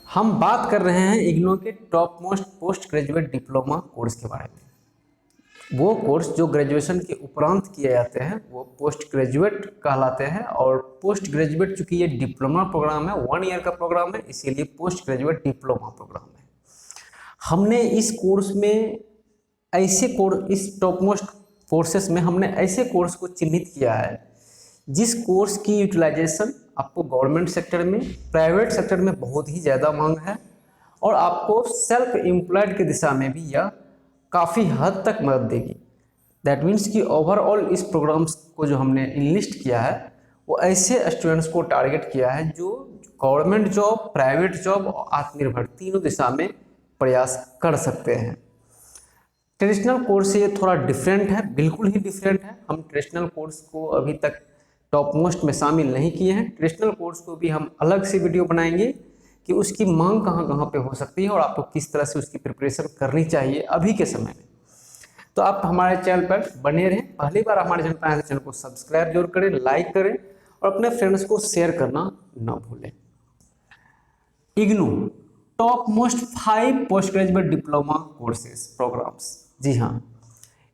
हम बात कर रहे हैं इग्नू के top most post graduate diploma course के बारे में। वो कोर्स जो ग्रेजुएशन के उपरांत किए जाते हैं वो पोस्ट ग्रेजुएट कहलाते हैं। और पोस्ट ग्रेजुएट चूंकि ये डिप्लोमा प्रोग्राम है, 1 ईयर का प्रोग्राम है, इसीलिए पोस्ट ग्रेजुएट डिप्लोमा प्रोग्राम है। हमने इस कोर्स में ऐसे कोर्स, इस टॉप मोस्ट कोर्सेस में हमने ऐसे कोर्स को चिन्हित किया है जिस कोर्स की यूटिलाइजेशन आपको गवर्नमेंट सेक्टर में, प्राइवेट सेक्टर में बहुत ही ज़्यादा मांग है और आपको सेल्फ एम्प्लॉयड की दिशा में भी यह काफ़ी हद तक मदद देगी। दैट मीन्स कि ओवरऑल इस प्रोग्राम्स को जो हमने इनलिस्ट किया है वो ऐसे स्टूडेंट्स को टारगेट किया है जो गवर्नमेंट जॉब, प्राइवेट जॉब और आत्मनिर्भर तीनों दिशा में प्रयास कर सकते हैं। ट्रेडिशनल कोर्स से ये थोड़ा डिफरेंट है, बिल्कुल ही डिफरेंट है। हम ट्रेडिशनल कोर्स को अभी तक टॉप मोस्ट में शामिल नहीं किए हैं। ट्रेडिशनल कोर्स को भी हम अलग से वीडियो बनाएंगे कि उसकी मांग कहाँ कहाँ पे हो सकती है और आपको किस तरह से उसकी प्रिपरेशन करनी चाहिए अभी के समय में। तो आप हमारे चैनल पर बने रहें। पहली बार हमारे चैनल पर आए तो चैनल को सब्सक्राइब जरूर करें, लाइक करें और अपने फ्रेंड्स को शेयर करना ना भूलें। IGNOU top most 5 post graduate diploma courses programmes. जी हाँ,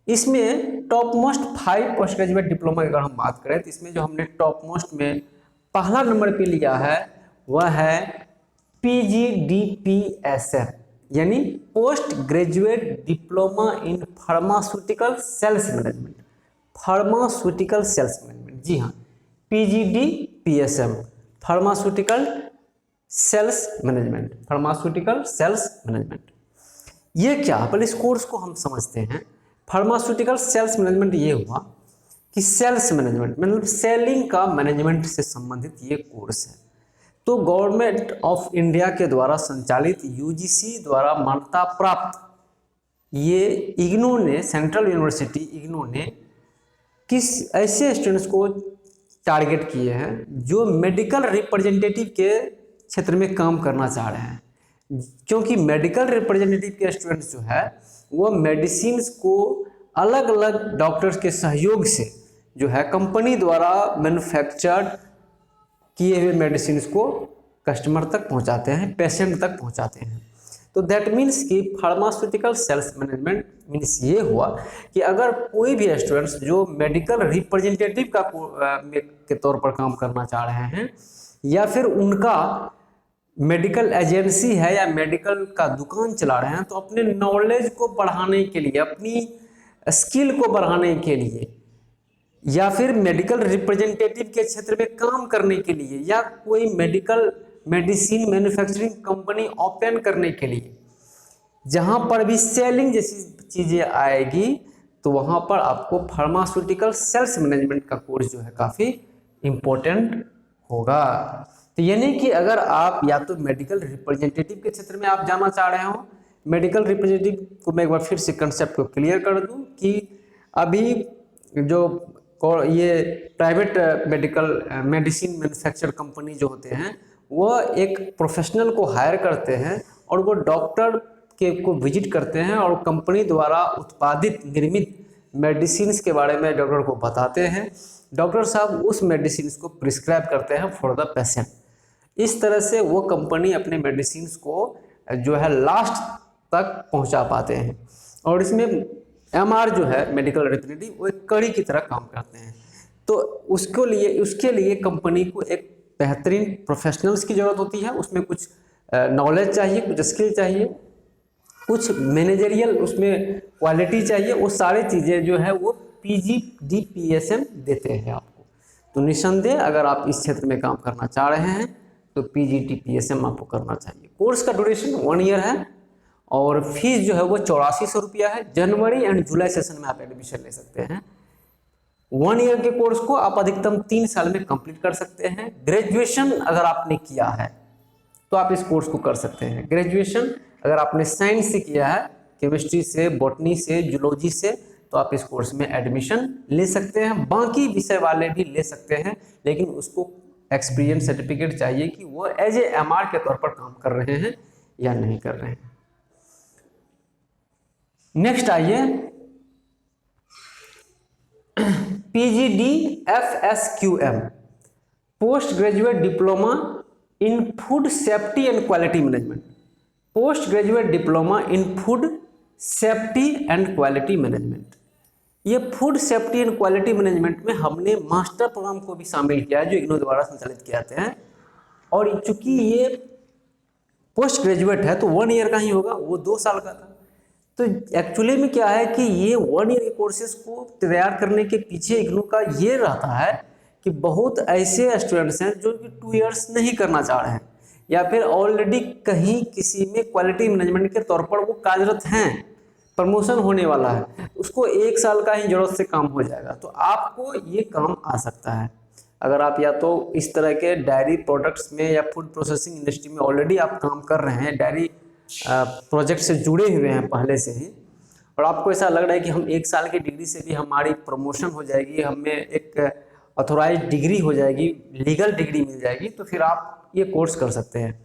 इसमें top most 5 post graduate diploma की अगर हम बात करें तो इसमें जो हमने टॉप मोस्ट में पहला नंबर पे लिया है वह है PGDPSM, यानी post graduate diploma in pharmaceutical sales management. Pharmaceutical sales management, जी हाँ, PGDPSM, pharmaceutical sales management, pharmaceutical sales management. ये क्या, पहले इस कोर्स को हम समझते हैं। फार्मास्यूटिकल सेल्स मैनेजमेंट ये हुआ कि सेल्स मैनेजमेंट मतलब सेलिंग का मैनेजमेंट से संबंधित ये कोर्स है। तो गवर्नमेंट ऑफ इंडिया के द्वारा संचालित UGC द्वारा मान्यता प्राप्त ये इग्नू ने, सेंट्रल यूनिवर्सिटी इग्नू ने किस ऐसे स्टूडेंट्स को टारगेट किए हैं जो मेडिकल रिप्रेजेंटेटिव के क्षेत्र में काम करना चाह रहे हैं। क्योंकि मेडिकल रिप्रेजेंटेटिव के स्टूडेंट्स जो है वो मेडिसिन को अलग अलग डॉक्टर्स के सहयोग से जो है कंपनी द्वारा मैन्युफैक्चर्ड किए हुए मेडिसिन को कस्टमर तक पहुंचाते हैं, पेशेंट तक पहुंचाते हैं। तो दैट मीन्स कि फार्मास्यूटिकल सेल्स मैनेजमेंट मीन्स ये हुआ कि अगर कोई भी स्टूडेंट्स जो मेडिकल रिप्रेजेंटेटिव के तौर पर काम करना चाह रहे हैं या फिर उनका मेडिकल एजेंसी है या मेडिकल का दुकान चला रहे हैं, तो अपने नॉलेज को बढ़ाने के लिए, अपनी स्किल को बढ़ाने के लिए या फिर मेडिकल रिप्रेजेंटेटिव के क्षेत्र में काम करने के लिए या कोई मेडिसिन मैन्युफैक्चरिंग कंपनी ओपन करने के लिए, जहां पर भी सेलिंग जैसी चीज़ें आएगी तो वहां पर आपको फार्मास्यूटिकल सेल्स मैनेजमेंट का कोर्स जो है काफ़ी इम्पोर्टेंट होगा। तो यानी कि अगर आप या तो मेडिकल रिप्रेजेंटेटिव के क्षेत्र में आप जाना चाह रहे हो, मेडिकल रिप्रेजेंटेटिव को मैं एक बार फिर से कंसेप्ट को क्लियर कर दूं कि अभी जो ये प्राइवेट मेडिसिन मैन्युफैक्चर कंपनी जो होते हैं वो एक प्रोफेशनल को हायर करते हैं और वो डॉक्टर को विजिट करते हैं और कंपनी द्वारा उत्पादित निर्मित मेडिसिन के बारे में डॉक्टर को बताते हैं। डॉक्टर साहब उस मेडिसिन को प्रिस्क्राइब करते हैं फॉर द पेशेंट। इस तरह से वो कंपनी अपने मेडिसिन को जो है लास्ट तक पहुंचा पाते हैं। और इसमें MR जो है मेडिकल रिप्रेजेंटेटिव वो एक कड़ी की तरह काम करते हैं। तो उसके लिए कंपनी को एक बेहतरीन प्रोफेशनल्स की ज़रूरत होती है। उसमें कुछ नॉलेज चाहिए, कुछ स्किल चाहिए, कुछ मैनेजरियल उसमें क्वालिटी चाहिए। वो सारी चीज़ें जो है वो PGDPSM देते हैं आपको। तो निस्संदेह अगर आप इस क्षेत्र में काम करना चाह रहे हैं तो PGDPSM आपको करना चाहिए। कोर्स का ड्यूरेशन 1 ईयर है और फीस जो है वो 8400 रुपया है। जनवरी एंड जुलाई सेशन में आप एडमिशन ले सकते हैं। 1 ईयर के कोर्स को आप अधिकतम 3 साल में कंप्लीट कर सकते हैं। ग्रेजुएशन अगर आपने किया है तो आप इस कोर्स को कर सकते हैं। ग्रेजुएशन अगर आपने साइंस से किया है, केमिस्ट्री से, बॉटनी से, जूलॉजी से, तो आप इस कोर्स में एडमिशन ले सकते हैं। बाकी विषय वाले भी ले सकते हैं, लेकिन उसको एक्सपीरियंस सर्टिफिकेट चाहिए कि वो एज ए MR के तौर पर काम कर रहे हैं या नहीं कर रहे हैं। नेक्स्ट आइए PGDFSQM, post graduate diploma in food safety and quality management, post graduate diploma in food safety and quality management. ये food safety and quality management में हमने मास्टर प्रोग्राम को भी शामिल किया है जो इग्नू द्वारा संचालित किए जाते हैं। और चूंकि ये पोस्ट ग्रेजुएट है तो 1 ईयर का ही होगा, वो 2 साल का था। तो एक्चुअली में क्या है कि ये 1 ईयर के कोर्सेज को तैयार करने के पीछे इग्नू का ये रहता है कि बहुत ऐसे स्टूडेंट्स हैं जो कि 2 ईयर्स नहीं करना चाह रहे हैं या फिर ऑलरेडी कहीं किसी में क्वालिटी मैनेजमेंट के तौर पर वो कार्यरत हैं, प्रमोशन होने वाला है, उसको 1 साल का ही जरूरत से काम हो जाएगा। तो आपको ये काम आ सकता है अगर आप या तो इस तरह के डायरी प्रोडक्ट्स में या फूड प्रोसेसिंग इंडस्ट्री में ऑलरेडी आप काम कर रहे हैं, डायरी प्रोजेक्ट से जुड़े हुए हैं पहले से ही, और आपको ऐसा लग रहा है कि हम 1 साल की डिग्री से भी हमारी प्रमोशन हो जाएगी, हमें एक ऑथोराइज डिग्री हो जाएगी, लीगल डिग्री मिल जाएगी, तो फिर आप ये कोर्स कर सकते हैं।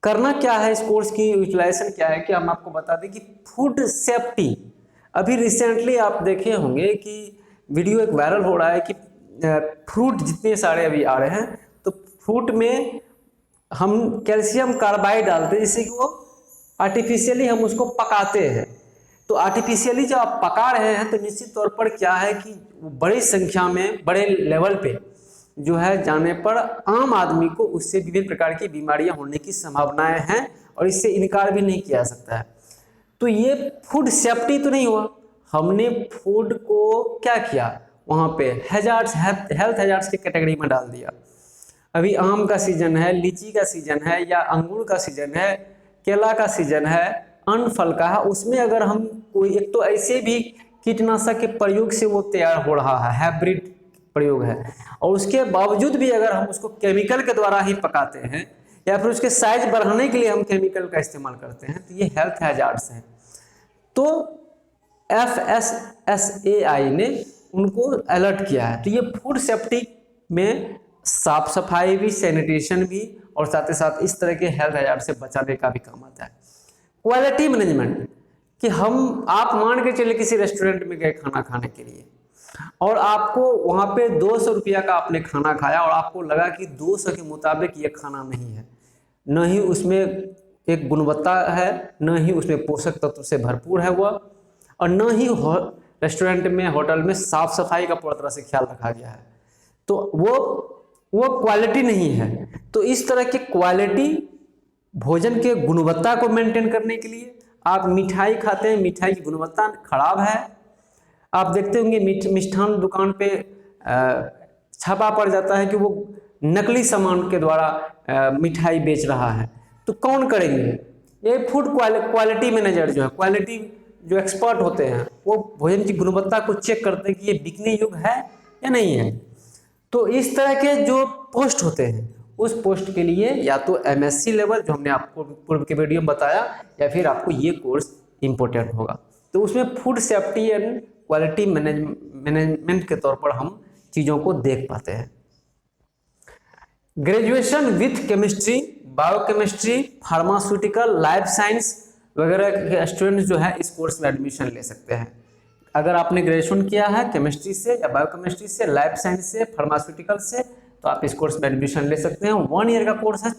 करना क्या है, इस कोर्स की यूटिलाइजेशन क्या है कि हम आपको बता दें कि फूड सेफ्टी, अभी रिसेंटली आप देखे होंगे कि वीडियो एक वायरल हो रहा है कि फ्रूट जितने सारे अभी आ रहे हैं तो फ्रूट में हम कैल्शियम कार्बाइड डालते हैं जिससे कि वो आर्टिफिशियली हम उसको पकाते हैं। तो आर्टिफिशियली जब आप पका रहे हैं तो निश्चित तौर पर क्या है कि बड़ी संख्या में बड़े लेवल पे जो है जाने पर आम आदमी को उससे विभिन्न प्रकार की बीमारियां होने की संभावनाएं हैं और इससे इनकार भी नहीं किया जा सकता है। तो ये फूड सेफ्टी तो नहीं हुआ, हमने फूड को क्या किया, वहाँ पे हैजार्ड्स, हेल्थ हैजार्ड्स की कैटेगरी में डाल दिया। अभी आम का सीजन है, लीची का सीजन है या अंगूर का सीजन है, केला का सीजन है, अन्न फल का है, उसमें अगर हम कोई एक तो ऐसे भी कीटनाशक के प्रयोग से वो तैयार हो रहा है, हाइब्रिड प्रयोग है, और उसके बावजूद भी अगर हम उसको केमिकल के द्वारा ही पकाते हैं या फिर उसके साइज बढ़ाने के लिए हम केमिकल का इस्तेमाल करते हैं तो ये हेल्थ हैजार्ड्स हैं। तो FSSAI ने उनको अलर्ट किया है। तो ये फूड सेफ्टी में साफ सफाई भी, सैनिटेशन भी और साथ ही साथ इस तरह के हेल्थ हैजार्ड से बचाने का भी काम आता है। क्वालिटी मैनेजमेंट कि आप मान के चले किसी रेस्टोरेंट में गए खाना खाने के लिए और आपको वहाँ पे 200 रुपया का आपने खाना खाया और आपको लगा कि 200 के मुताबिक ये खाना नहीं है, न ही उसमें एक गुणवत्ता है, न ही उसमें पोषक तत्व से भरपूर है वह, और न ही रेस्टोरेंट में, होटल में साफ सफाई का पूरी तरह से ख्याल रखा गया है, तो वो क्वालिटी नहीं है। तो इस तरह की क्वालिटी भोजन के गुणवत्ता को मेंटेन करने के लिए आप मिठाई खाते हैं, मिठाई की गुणवत्ता खराब है, आप देखते होंगे मिष्ठान दुकान पे छापा पड़ जाता है कि वो नकली सामान के द्वारा मिठाई बेच रहा है, तो कौन करेंगे? ये फूड क्वालिटी मैनेजर जो है, क्वालिटी जो एक्सपर्ट होते हैं, वो भोजन की गुणवत्ता को चेक करते हैं कि ये बिकने योग्य है या नहीं है। तो इस तरह के जो पोस्ट होते हैं उस पोस्ट के लिए या तो MSc लेवल जो हमने आपको पूर्व के वीडियो में बताया, या फिर आपको ये कोर्स इम्पोर्टेंट होगा। तो उसमें food safety and quality management के तौर पर हम चीज़ों को देख पाते हैं। Graduation with chemistry, biochemistry, pharmaceutical, life science वगैरह के स्टूडेंट जो है इस कोर्स में एडमिशन ले सकते हैं। अगर आपने ग्रेजुएशन किया है केमिस्ट्री से या बायोकेमिस्ट्री से, लाइफ साइंस से, फार्मास्यूटिकल से, तो आप इस कोर्स में एडमिशन ले सकते हैं। 1 ईयर का कोर्स है,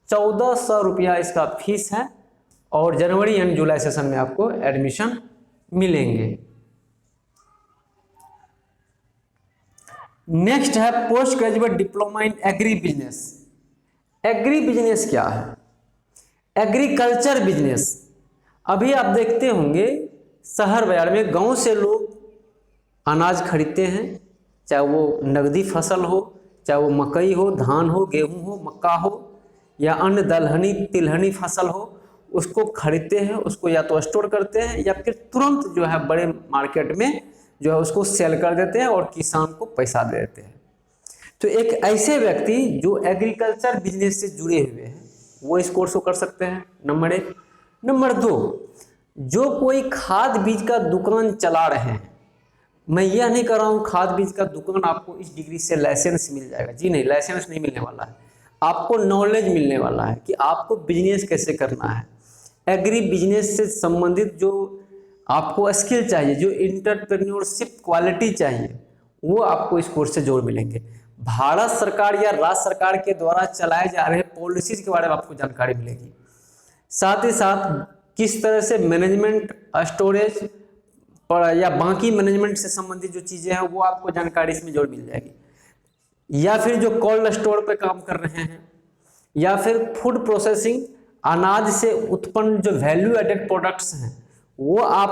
1400 रुपया इसका फीस है और जनवरी एंड जुलाई सेशन में आपको एडमिशन मिलेंगे। नेक्स्ट है पोस्ट ग्रेजुएट डिप्लोमा इन एग्री बिजनेस। एग्री बिजनेस क्या है? Agriculture business. अभी आप देखते होंगे शहर बाजार में गांव से लोग अनाज खरीदते हैं, चाहे वो नगदी फसल हो, चाहे वो मकई हो, धान हो, गेहूं हो, मक्का हो या अन्य दलहनी तिलहनी फसल हो, उसको खरीदते हैं, उसको या तो स्टोर करते हैं या फिर तुरंत जो है बड़े मार्केट में जो है उसको सेल कर देते हैं और किसान को पैसा दे देते हैं। तो एक ऐसे व्यक्ति जो एग्रीकल्चर बिजनेस से जुड़े हुए हैं वो इस कोर्स को कर सकते हैं, नंबर 1। नंबर 2, जो कोई खाद बीज का दुकान चला रहे हैं, मैं यह नहीं कर रहा हूँ खाद बीज का दुकान आपको इस डिग्री से लाइसेंस मिल जाएगा, जी नहीं, लाइसेंस नहीं मिलने वाला है। आपको नॉलेज मिलने वाला है कि आपको बिजनेस कैसे करना है। एग्री बिजनेस से संबंधित जो आपको स्किल चाहिए, जो एंटरप्रेन्योरशिप क्वालिटी चाहिए, वो आपको इस कोर्स से जोड़ मिलेंगे। भारत सरकार या राज्य सरकार के द्वारा चलाए जा रहे पॉलिसीज के बारे में आपको जानकारी मिलेगी। साथ ही साथ किस तरह से मैनेजमेंट, स्टोरेज या बाकी मैनेजमेंट से संबंधित जो चीज़ें हैं वो आपको जानकारी इसमें जरूर मिल जाएगी। या फिर जो कोल्ड स्टोर पे काम कर रहे हैं, या फिर फूड प्रोसेसिंग, अनाज से उत्पन्न जो वैल्यू एडेड प्रोडक्ट्स हैं वो आप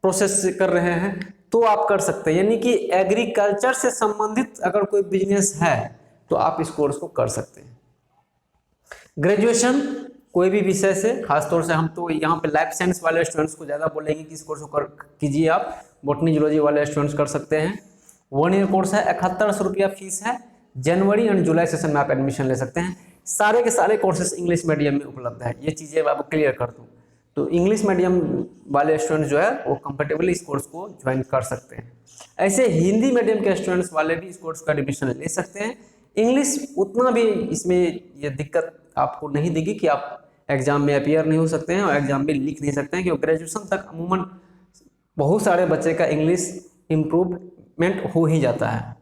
प्रोसेस कर रहे हैं तो आप कर सकते हैं। यानी कि एग्रीकल्चर से संबंधित अगर कोई बिजनेस है तो आप इस कोर्स को कर सकते हैं। ग्रेजुएशन कोई भी विषय से, खासतौर से हम तो यहाँ पे लाइफ साइंस वाले स्टूडेंट्स को ज़्यादा बोलेंगे कि इस कोर्स को कीजिए आप। बॉटनी जूलॉजी वाले स्टूडेंट्स कर सकते हैं। 1 ईयर कोर्स है, 7100 रुपया फीस है। जनवरी एंड जुलाई सेशन में आप एडमिशन ले सकते हैं। सारे के सारे कोर्सेज इंग्लिश मीडियम में उपलब्ध है। ये चीज़ें मैं आपको क्लियर कर दूँ तो इंग्लिश मीडियम वाले स्टूडेंट्स जो है वो कंफर्टेबली इस कोर्स को ज्वाइन कर सकते हैं। ऐसे हिंदी मीडियम के स्टूडेंट्स वाले भी इस कोर्स का एडमिशन ले सकते हैं। इंग्लिश उतना भी इसमें ये दिक्कत आपको नहीं देगी कि आप एग्जाम में अपीयर नहीं हो सकते हैं और एग्जाम में लिख नहीं सकते हैं, क्योंकि ग्रेजुएशन तक अमूमन बहुत सारे बच्चे का इंग्लिश इम्प्रूवमेंट हो ही जाता है।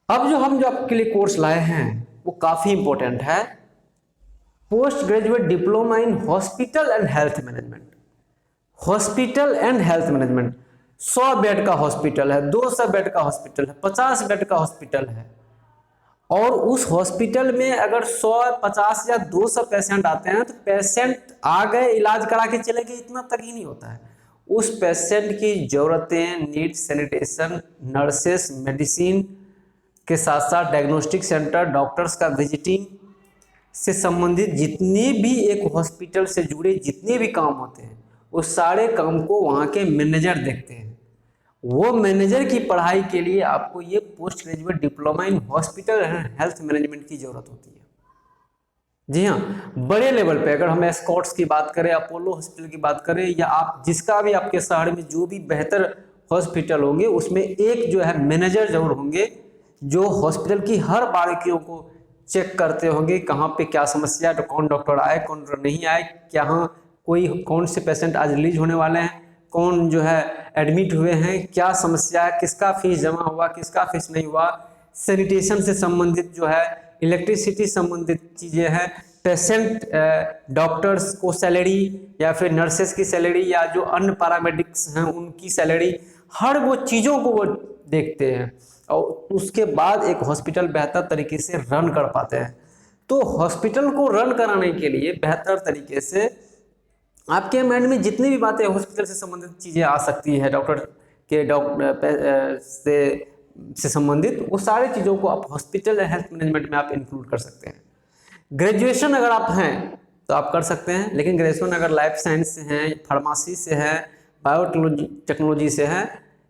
अब जो आपके लिए कोर्स लाए हैं वो काफ़ी इंपॉर्टेंट है। Post graduate diploma in hospital and health management. Hospital and health management 100 bed का हॉस्पिटल है, 200 बेड का हॉस्पिटल है, 50 बेड का हॉस्पिटल है, और उस हॉस्पिटल में अगर 100, 50 या 200 पेशेंट आते हैं तो पेशेंट आ गए, इलाज करा के चले गए, इतना तक ही नहीं होता है। उस पेशेंट की ज़रूरतें, नीड, सैनिटेशन, नर्सेस, मेडिसिन के साथ साथ डायग्नोस्टिक सेंटर, डॉक्टर्स का विजिटिंग से संबंधित जितने भी एक हॉस्पिटल से जुड़े जितने भी काम होते हैं उस सारे काम को वहाँ के मैनेजर देखते हैं। वो मैनेजर की पढ़ाई के लिए आपको ये post graduate diploma in hospital and health management की ज़रूरत होती है। जी हाँ, बड़े लेवल पे अगर हम एस्कॉर्ट्स की बात करें, अपोलो हॉस्पिटल की बात करें, या आप जिसका भी आपके शहर में जो भी बेहतर हॉस्पिटल होंगे उसमें एक जो है मैनेजर जरूर होंगे जो हॉस्पिटल की हर बारीकियों को चेक करते होंगे, कहाँ पे क्या समस्या है, तो कौन डॉक्टर आए, कौन नहीं आए, कौन से पेशेंट आज रिलीज होने वाले हैं, कौन जो है एडमिट हुए हैं, क्या समस्या है, किसका फीस जमा हुआ, किसका फीस नहीं हुआ, सैनिटेशन से संबंधित जो है, इलेक्ट्रिसिटी संबंधित चीज़ें हैं, पेशेंट डॉक्टर्स को सैलरी या फिर नर्सेस की सैलरी या जो अन्य पैरामेडिक्स हैं उनकी सैलरी, हर वो चीज़ों को वो देखते हैं और उसके बाद एक हॉस्पिटल बेहतर तरीके से रन कर पाते हैं। तो हॉस्पिटल को रन कराने के लिए बेहतर तरीके से आपके माइंड में जितनी भी बातें हॉस्पिटल से संबंधित चीज़ें आ सकती है, डॉक्टर से संबंधित, वो सारी चीज़ों को आप हॉस्पिटल हेल्थ मैनेजमेंट में आप इंक्लूड कर सकते हैं। ग्रेजुएशन अगर आप हैं तो आप कर सकते हैं, लेकिन ग्रेजुएशन अगर लाइफ साइंस से हैं, फार्मेसी से है, बायोटेक्नोलॉजी से है,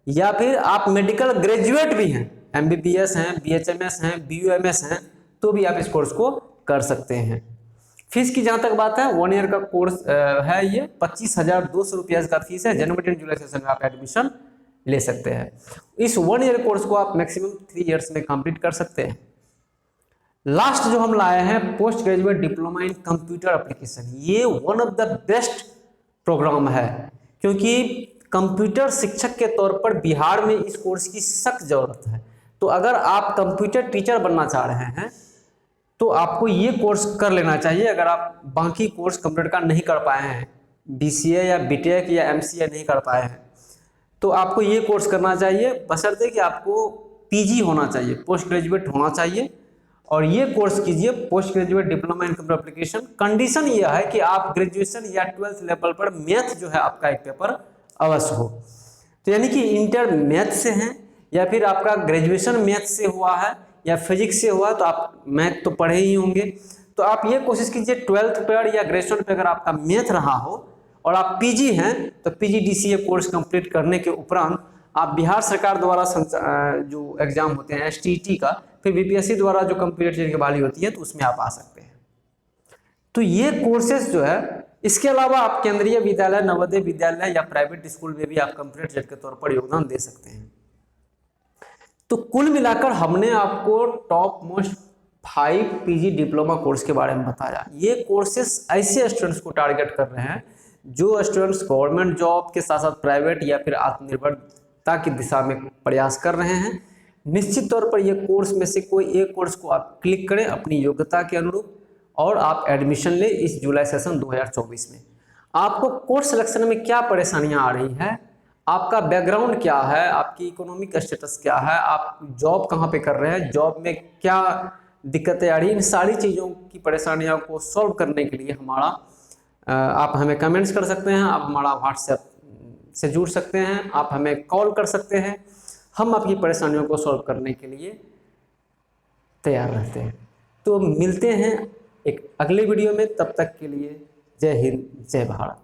या फिर आप मेडिकल ग्रेजुएट भी हैं, MBBS हैं, BHMS हैं, BUMS हैं, तो भी आप इस कोर्स को कर सकते हैं। फीस की जहाँ तक बात है, 1 ईयर का कोर्स है, ये 25,200 रुपया इसका फीस है। जनवरी एंड जुलाई सेशन में आप एडमिशन ले सकते हैं। इस 1 ईयर कोर्स को आप मैक्सिमम 3 इयर्स में कंप्लीट कर सकते हैं। लास्ट जो हम लाए हैं post graduate diploma in computer application, ये one of the best programme है, क्योंकि कंप्यूटर शिक्षक के तौर पर बिहार में इस कोर्स की सख्त ज़रूरत है। तो अगर आप कंप्यूटर टीचर बनना चाह रहे हैं तो आपको ये कोर्स कर लेना चाहिए। अगर आप बाकी कोर्स कंप्यूटर का नहीं कर पाए हैं, BCA या BTech या MCA नहीं कर पाए हैं, तो आपको ये कोर्स करना चाहिए, बशर्ते कि आपको PG होना चाहिए, पोस्ट ग्रेजुएट होना चाहिए, और ये कोर्स कीजिए post graduate diploma in computer application. Condition ये है कि आप ग्रेजुएशन या 12th लेवल पर मैथ जो है आपका एक पेपर अवश्य हो। तो यानी कि इंटर मैथ से हैं या फिर आपका ग्रेजुएशन मैथ से हुआ है या फिजिक्स से हुआ, तो आप मैथ तो पढ़े ही होंगे। तो आप ये कोशिश कीजिए 12th पर या ग्रेजुएशन पर अगर आपका मैथ रहा हो और आप PG हैं तो PGDCA कोर्स कंप्लीट करने के उपरांत आप बिहार सरकार द्वारा जो एग्जाम होते हैं STT का, फिर BPSC द्वारा जो कंप्यूटर की बहाली होती है, तो उसमें आप आ सकते हैं। तो ये कोर्सेज जो है, इसके अलावा आप केंद्रीय विद्यालय, नवोदय विद्यालय या प्राइवेट स्कूल में भी आप कंप्यूटर जेड के तौर पर योगदान दे सकते हैं। तो कुल मिलाकर हमने आपको top most 5 PG diploma course के बारे में बताया। ये कोर्सेस ऐसे स्टूडेंट्स को टारगेट कर रहे हैं जो स्टूडेंट्स गवर्नमेंट जॉब के साथ साथ प्राइवेट या फिर आत्मनिर्भरता की दिशा में प्रयास कर रहे हैं। निश्चित तौर पर ये कोर्स में से कोई एक कोर्स को आप क्लिक करें अपनी योग्यता के अनुरूप और आप एडमिशन लें इस जुलाई सेशन 2024 में। आपको कोर्स सिलेक्शन में क्या परेशानियां आ रही है, आपका बैकग्राउंड क्या है, आपकी इकोनॉमिक स्टेटस क्या है, आप जॉब कहाँ पे कर रहे हैं, जॉब में क्या दिक्कतें आ रही हैं, इन सारी चीज़ों की परेशानियों को सॉल्व करने के लिए आप हमें कमेंट्स कर सकते हैं, आप हमारा व्हाट्सएप से जुड़ सकते हैं, आप हमें कॉल कर सकते हैं। हम आपकी परेशानियों को सॉल्व करने के लिए तैयार रहते हैं। तो मिलते हैं एक अगले वीडियो में, तब तक के लिए जय हिंद जय भारत।